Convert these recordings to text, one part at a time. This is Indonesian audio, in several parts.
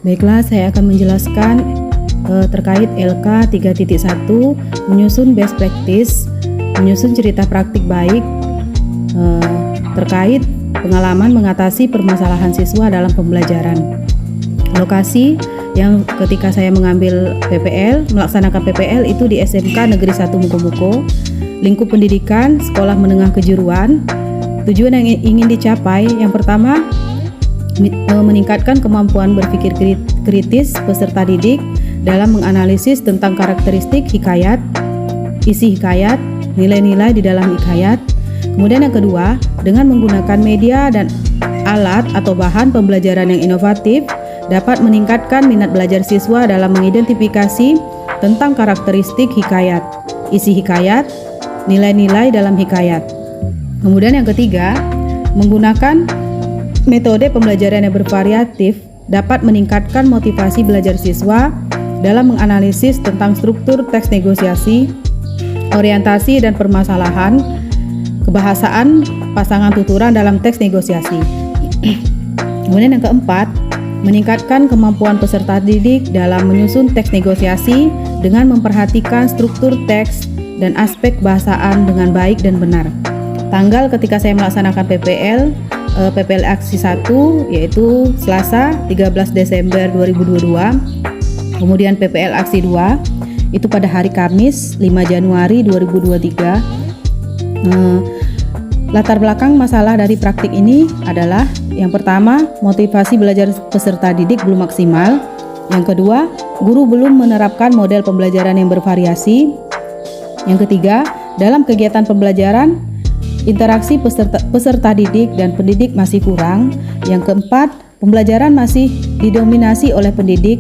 Baiklah, saya akan menjelaskan terkait LK 3.1 menyusun best practice, menyusun cerita praktik baik terkait pengalaman mengatasi permasalahan siswa dalam pembelajaran. Lokasi yang ketika saya mengambil PPL, melaksanakan PPL itu di SMK Negeri 1 Mukomuko. Lingkup pendidikan, sekolah menengah kejuruan. Tujuan yang ingin dicapai, yang pertama, meningkatkan kemampuan berpikir kritis peserta didik dalam menganalisis tentang karakteristik hikayat, isi hikayat, nilai-nilai di dalam hikayat. Kemudian yang kedua, dengan menggunakan media dan alat atau bahan pembelajaran yang inovatif dapat meningkatkan minat belajar siswa dalam mengidentifikasi tentang karakteristik hikayat, isi hikayat, nilai-nilai dalam hikayat. Kemudian yang ketiga, menggunakan metode pembelajaran yang bervariatif dapat meningkatkan motivasi belajar siswa dalam menganalisis tentang struktur teks negosiasi, orientasi dan permasalahan, kebahasaan pasangan tuturan dalam teks negosiasi. Kemudian yang keempat, meningkatkan kemampuan peserta didik dalam menyusun teks negosiasi dengan memperhatikan struktur teks dan aspek bahasaan dengan baik dan benar. Tanggal ketika saya melaksanakan PPL aksi 1 yaitu Selasa 13 Desember 2022. Kemudian PPL aksi 2 itu pada hari Kamis 5 Januari 2023. Latar belakang masalah dari praktik ini adalah yang pertama, motivasi belajar peserta didik belum maksimal. Yang kedua, guru belum menerapkan model pembelajaran yang bervariasi. Yang ketiga, dalam kegiatan pembelajaran, interaksi peserta didik dan pendidik masih kurang. Yang keempat, pembelajaran masih didominasi oleh pendidik.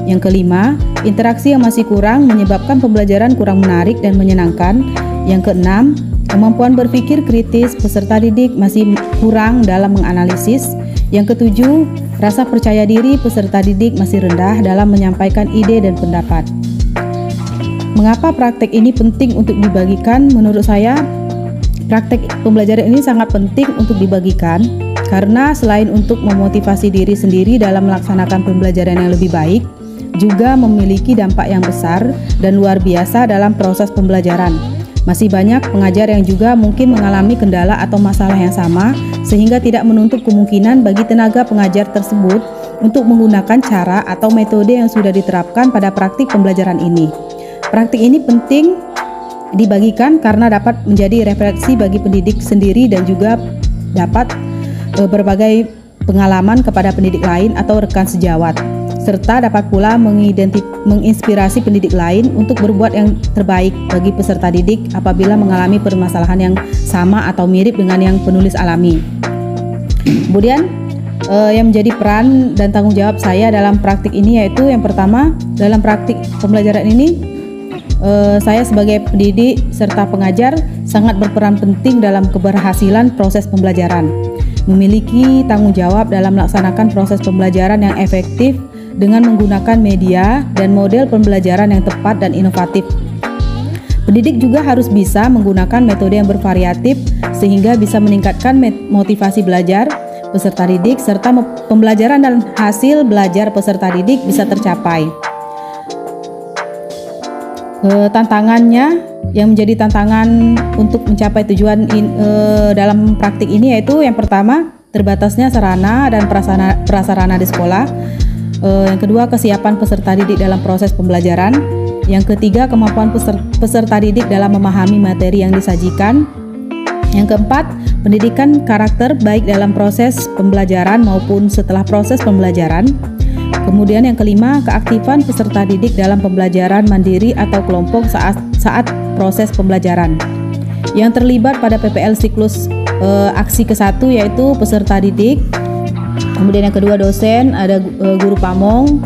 Yang kelima, interaksi yang masih kurang menyebabkan pembelajaran kurang menarik dan menyenangkan. Yang keenam, kemampuan berpikir kritis peserta didik masih kurang dalam menganalisis. Yang ketujuh, rasa percaya diri peserta didik masih rendah dalam menyampaikan ide dan pendapat. Mengapa praktek ini penting untuk dibagikan? Menurut saya, praktek pembelajaran ini sangat penting untuk dibagikan karena selain untuk memotivasi diri sendiri dalam melaksanakan pembelajaran yang lebih baik, juga memiliki dampak yang besar dan luar biasa dalam proses pembelajaran. Masih banyak pengajar yang juga mungkin mengalami kendala atau masalah yang sama, sehingga tidak menutup kemungkinan bagi tenaga pengajar tersebut untuk menggunakan cara atau metode yang sudah diterapkan pada praktik pembelajaran ini. Praktik ini penting dibagikan karena dapat menjadi refleksi bagi pendidik sendiri dan juga dapat berbagai pengalaman kepada pendidik lain atau rekan sejawat, serta dapat pula menginspirasi pendidik lain untuk berbuat yang terbaik bagi peserta didik apabila mengalami permasalahan yang sama atau mirip dengan yang penulis alami. Kemudian yang menjadi peran dan tanggung jawab saya dalam praktik ini yaitu yang pertama, dalam praktik pembelajaran ini saya sebagai pendidik serta pengajar sangat berperan penting dalam keberhasilan proses pembelajaran. Memiliki tanggung jawab dalam melaksanakan proses pembelajaran yang efektif dengan menggunakan media dan model pembelajaran yang tepat dan inovatif. Pendidik juga harus bisa menggunakan metode yang bervariatif sehingga bisa meningkatkan motivasi belajar peserta didik serta pembelajaran dan hasil belajar peserta didik bisa tercapai. Tantangannya yang menjadi tantangan untuk mencapai tujuan dalam praktik ini yaitu yang pertama, terbatasnya sarana dan prasarana di sekolah. Yang kedua, kesiapan peserta didik dalam proses pembelajaran. Yang ketiga, kemampuan peserta didik dalam memahami materi yang disajikan. Yang keempat, pendidikan karakter baik dalam proses pembelajaran maupun setelah proses pembelajaran. Kemudian yang kelima, keaktifan peserta didik dalam pembelajaran mandiri atau kelompok saat proses pembelajaran. Yang terlibat pada PPL siklus aksi ke-1 yaitu peserta didik. Kemudian yang kedua dosen, ada guru pamong.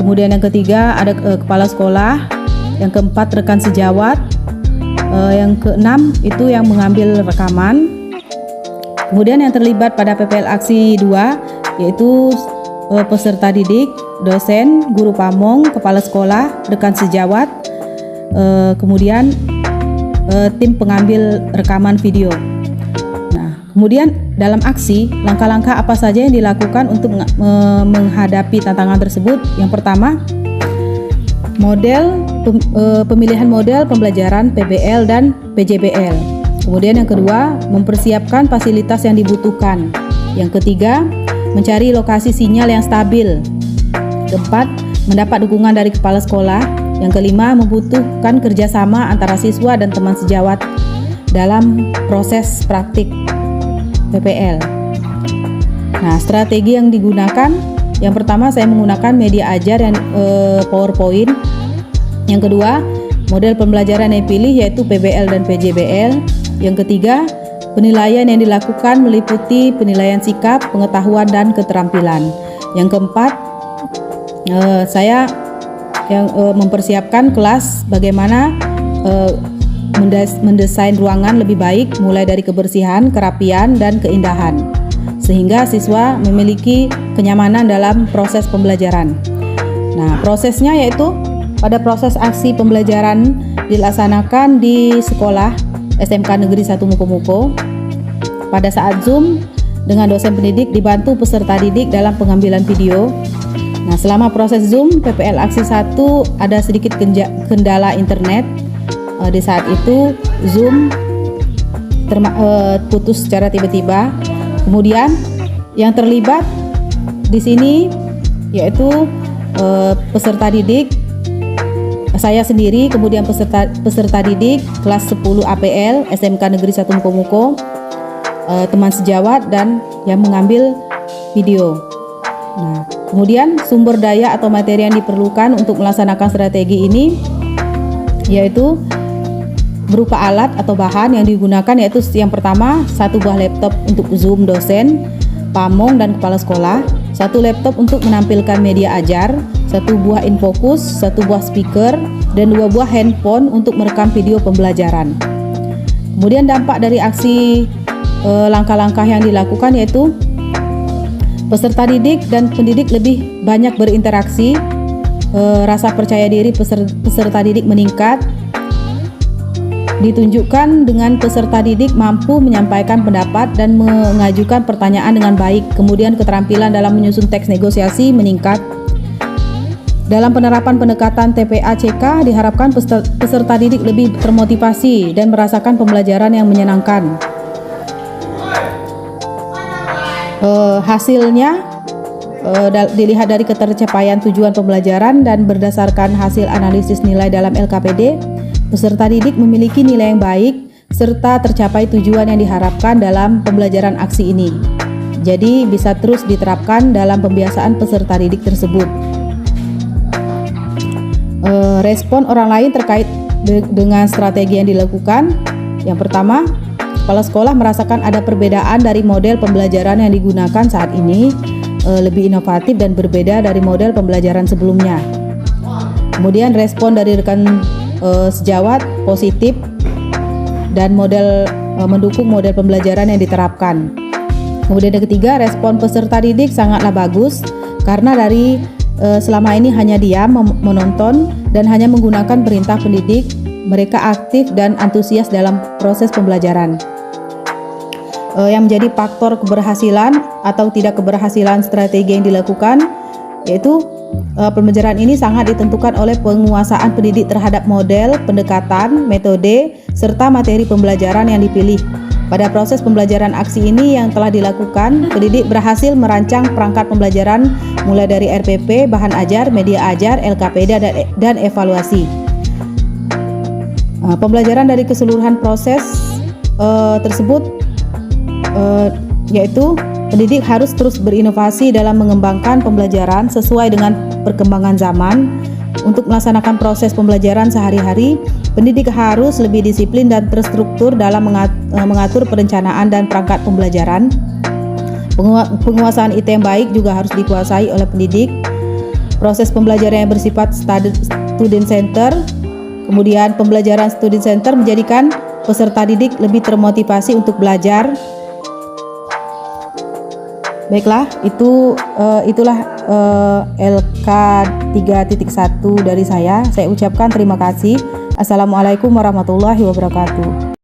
Kemudian yang ketiga ada kepala sekolah. Yang keempat rekan sejawat. Yang keenam itu yang mengambil rekaman. Kemudian yang terlibat pada PPL aksi 2 yaitu peserta didik, dosen, guru pamong, kepala sekolah, rekan sejawat, kemudian tim pengambil rekaman video. Nah, kemudian dalam aksi, langkah-langkah apa saja yang dilakukan untuk menghadapi tantangan tersebut? Yang pertama, pemilihan model pembelajaran PBL dan PJBL. Kemudian yang kedua, mempersiapkan fasilitas yang dibutuhkan. Yang ketiga, mencari lokasi sinyal yang stabil. Keempat, mendapat dukungan dari kepala sekolah. Yang kelima, membutuhkan kerjasama antara siswa dan teman sejawat dalam proses praktik PPL. Nah, strategi yang digunakan, yang pertama saya menggunakan media ajar yang PowerPoint. Yang kedua, model pembelajaran yang dipilih yaitu PBL dan PJBL. Yang ketiga, penilaian yang dilakukan meliputi penilaian sikap, pengetahuan, dan keterampilan. Yang keempat, saya mempersiapkan kelas bagaimana mendesain ruangan lebih baik, mulai dari kebersihan, kerapian, dan keindahan, sehingga siswa memiliki kenyamanan dalam proses pembelajaran. Nah, prosesnya yaitu pada proses aksi pembelajaran dilaksanakan di sekolah SMK Negeri 1 Mukomuko. Pada saat Zoom dengan dosen pendidik dibantu peserta didik dalam pengambilan video. Nah, selama proses Zoom PPL Aksi 1 ada sedikit kendala internet. Di saat itu Zoom putus secara tiba-tiba. Kemudian yang terlibat di sini yaitu peserta didik, saya sendiri, kemudian peserta didik kelas 10 APL SMK Negeri 1 Mukomuko, teman sejawat, dan yang mengambil video. Nah, kemudian sumber daya atau materi yang diperlukan untuk melaksanakan strategi ini yaitu berupa alat atau bahan yang digunakan, yaitu yang pertama, satu buah laptop untuk Zoom dosen, pamong, dan kepala sekolah, satu laptop untuk menampilkan media ajar, satu buah infocus, satu buah speaker, dan 2 buah handphone untuk merekam video pembelajaran. Kemudian dampak dari aksi langkah-langkah yang dilakukan yaitu peserta didik dan pendidik lebih banyak berinteraksi, rasa percaya diri peserta didik meningkat, ditunjukkan dengan peserta didik mampu menyampaikan pendapat dan mengajukan pertanyaan dengan baik. Kemudian keterampilan dalam menyusun teks negosiasi meningkat. Dalam penerapan pendekatan TPA-CK diharapkan peserta didik lebih termotivasi dan merasakan pembelajaran yang menyenangkan. Hasilnya dilihat dari ketercapaian tujuan pembelajaran dan berdasarkan hasil analisis nilai dalam LKPD, peserta didik memiliki nilai yang baik serta tercapai tujuan yang diharapkan dalam pembelajaran aksi ini. Jadi bisa terus diterapkan dalam pembiasaan peserta didik tersebut. Respon orang lain terkait dengan strategi yang dilakukan. Yang pertama, kepala sekolah merasakan ada perbedaan dari model pembelajaran yang digunakan saat ini, lebih inovatif dan berbeda dari model pembelajaran sebelumnya. Kemudian respon dari rekan sejawat positif dan mendukung model pembelajaran yang diterapkan. Kemudian yang ketiga, respon peserta didik sangatlah bagus karena dari selama ini hanya diam menonton dan hanya menggunakan perintah pendidik, mereka aktif dan antusias dalam proses pembelajaran. Yang menjadi faktor keberhasilan atau tidak keberhasilan strategi yang dilakukan yaitu pembelajaran ini sangat ditentukan oleh penguasaan pendidik terhadap model, pendekatan, metode, serta materi pembelajaran yang dipilih. Pada proses pembelajaran aksi ini yang telah dilakukan, pendidik berhasil merancang perangkat pembelajaran mulai dari RPP, bahan ajar, media ajar, LKPD, dan evaluasi. Pembelajaran dari keseluruhan proses tersebut yaitu pendidik harus terus berinovasi dalam mengembangkan pembelajaran sesuai dengan perkembangan zaman. Untuk melaksanakan proses pembelajaran sehari-hari, pendidik harus lebih disiplin dan terstruktur dalam mengatur perencanaan dan perangkat pembelajaran. Penguasaan IT yang baik juga harus dikuasai oleh pendidik. Proses pembelajaran yang bersifat student center, kemudian pembelajaran student center menjadikan peserta didik lebih termotivasi untuk belajar. Baiklah, itulah LK 3.1 dari saya. Saya ucapkan terima kasih. Assalamualaikum warahmatullahi wabarakatuh.